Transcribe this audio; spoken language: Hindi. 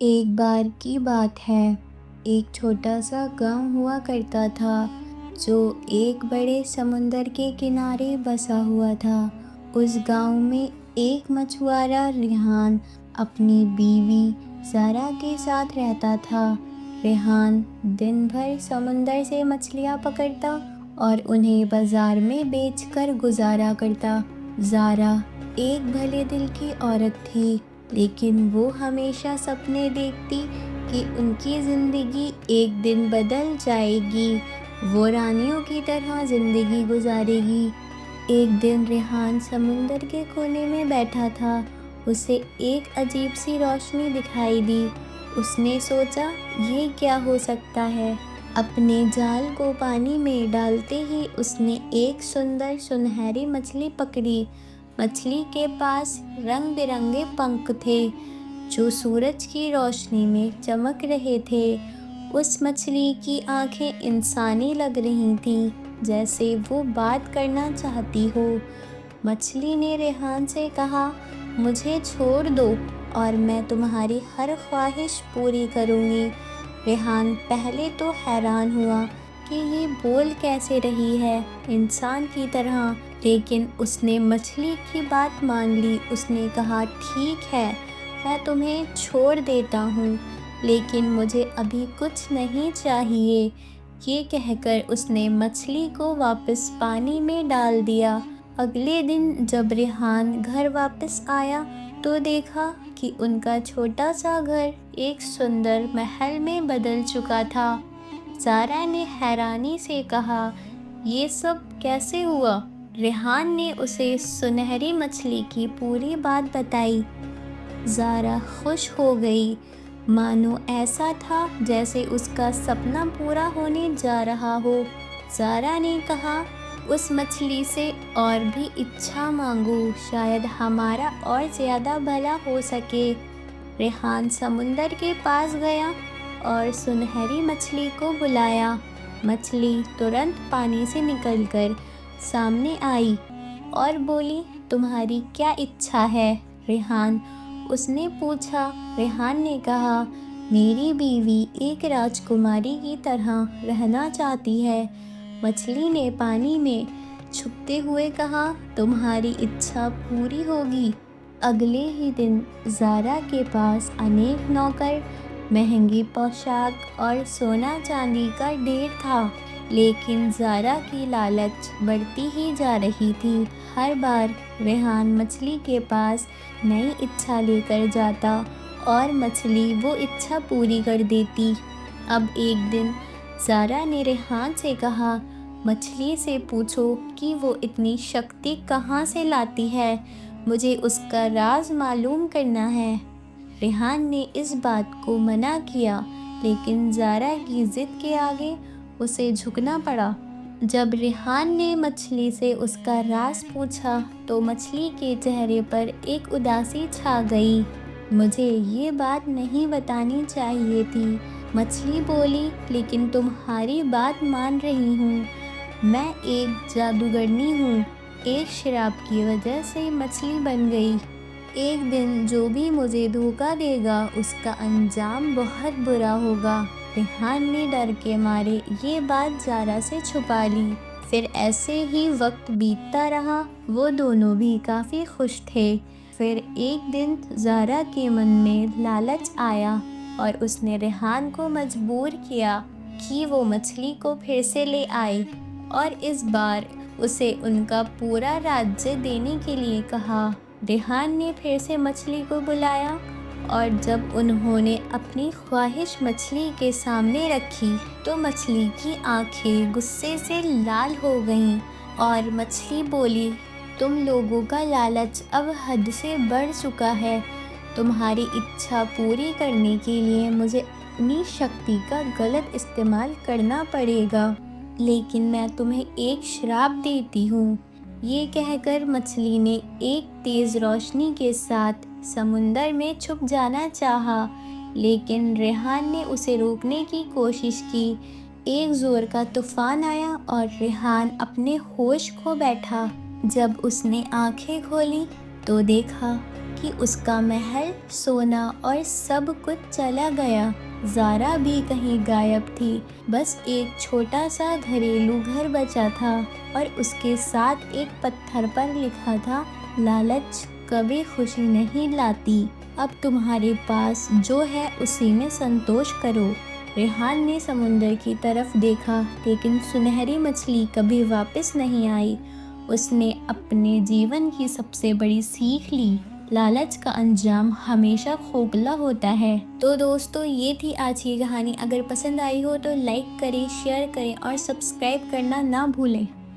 एक बार की बात है, एक छोटा सा गांव हुआ करता था जो एक बड़े समुंदर के किनारे बसा हुआ था। उस गांव में एक मछुआरा रेहान अपनी बीवी सारा के साथ रहता था। रेहान दिन भर समुंदर से मछलियां पकड़ता और उन्हें बाजार में बेचकर गुजारा करता। ज़ारा एक भले दिल की औरत थी, लेकिन वो हमेशा सपने देखती कि उनकी ज़िंदगी एक दिन बदल जाएगी। वो रानियों की तरह ज़िंदगी गुजारेगी। एक दिन रेहान समुंदर के कोने में बैठा था। उसे एक अजीब सी रोशनी दिखाई दी। उसने सोचा, ये क्या हो सकता है। अपने जाल को पानी में डालते ही उसने एक सुंदर सुनहरी मछली पकड़ी। मछली के पास रंग बिरंगे पंख थे जो सूरज की रोशनी में चमक रहे थे। उस मछली की आंखें इंसानी लग रही थीं, जैसे वो बात करना चाहती हो। मछली ने रेहान से कहा, मुझे छोड़ दो और मैं तुम्हारी हर ख्वाहिश पूरी करूँगी। रेहान पहले तो हैरान हुआ कि ये बोल कैसे रही है, इंसान की तरह। लेकिन उसने मछली की बात मान ली। उसने कहा, ठीक है, मैं तुम्हें छोड़ देता हूँ, लेकिन मुझे अभी कुछ नहीं चाहिए। ये कहकर उसने मछली को वापस पानी में डाल दिया। अगले दिन जब रेहान घर वापस आया तो देखा कि उनका छोटा सा घर एक सुंदर महल में बदल चुका था। ज़ारा ने हैरानी से कहा, ये सब कैसे हुआ? रेहान ने उसे सुनहरी मछली की पूरी बात बताई। ज़ारा खुश हो गई, मानो ऐसा था जैसे उसका सपना पूरा होने जा रहा हो। ज़ारा ने कहा, उस मछली से और भी इच्छा मांगो, शायद हमारा और ज़्यादा भला हो सके। रेहान समुंदर के पास गया और सुनहरी मछली को बुलाया। मछली तुरंत पानी से निकलकर सामने आई और बोली, तुम्हारी क्या इच्छा है रेहान? उसने पूछा। रेहान ने कहा, मेरी बीवी एक राजकुमारी की तरह रहना चाहती है। मछली ने पानी में छुपते हुए कहा, तुम्हारी इच्छा पूरी होगी। अगले ही दिन ज़ारा के पास अनेक नौकर, महंगी पोशाक और सोना चांदी का ढेर था। लेकिन ज़ारा की लालच बढ़ती ही जा रही थी। हर बार रेहान मछली के पास नई इच्छा लेकर जाता और मछली वो इच्छा पूरी कर देती। अब एक दिन ज़ारा ने रेहान से कहा, मछली से पूछो कि वो इतनी शक्ति कहाँ से लाती है, मुझे उसका राज मालूम करना है। रेहान ने इस बात को मना किया, लेकिन ज़ारा की ज़िद के आगे उसे झुकना पड़ा। जब रेहान ने मछली से उसका राज पूछा तो मछली के चेहरे पर एक उदासी छा गई। मुझे ये बात नहीं बतानी चाहिए थी, मछली बोली, लेकिन तुम्हारी बात मान रही हूँ। मैं एक जादूगरनी हूँ। एक शराब की वजह से मछली बन गई। एक दिन जो भी मुझे धोखा देगा उसका अंजाम बहुत बुरा होगा। रेहान ने डर के मारे ये बात ज़ारा से छुपा ली। फिर ऐसे ही वक्त बीतता रहा। वो दोनों भी काफ़ी खुश थे। फिर एक दिन ज़ारा के मन में लालच आया और उसने रेहान को मजबूर किया कि वो मछली को फिर से ले आए और इस बार उसे उनका पूरा राज्य देने के लिए कहा। रेहान ने फिर से मछली को बुलाया और जब उन्होंने अपनी ख्वाहिश मछली के सामने रखी तो मछली की आंखें गुस्से से लाल हो गईं और मछली बोली, तुम लोगों का लालच अब हद से बढ़ चुका है। तुम्हारी इच्छा पूरी करने के लिए मुझे अपनी शक्ति का गलत इस्तेमाल करना पड़ेगा, लेकिन मैं तुम्हें एक श्राप देती हूँ। ये कहकर मछली ने एक तेज़ रोशनी के साथ समुंदर में छुप जाना चाहा, लेकिन रेहान ने उसे रोकने की कोशिश की। एक ज़ोर का तूफान आया और रेहान अपने होश खो बैठा। जब उसने आंखें खोली तो देखा कि उसका महल, सोना और सब कुछ चला गया। ज़ारा भी कहीं गायब थी, बस एक छोटा सा घरेलू घर बचा था और उसके साथ एक पत्थर पर लिखा था, लालच कभी खुशी नहीं लाती, अब तुम्हारे पास जो है उसी में संतोष करो। रेहान ने समुंदर की तरफ देखा, लेकिन सुनहरी मछली कभी वापस नहीं आई। उसने अपने जीवन की सबसे बड़ी सीख ली, लालच का अंजाम हमेशा खोखला होता है। तो दोस्तों, ये थी आज की कहानी। अगर पसंद आई हो तो लाइक करें, शेयर करें और सब्सक्राइब करना ना भूलें।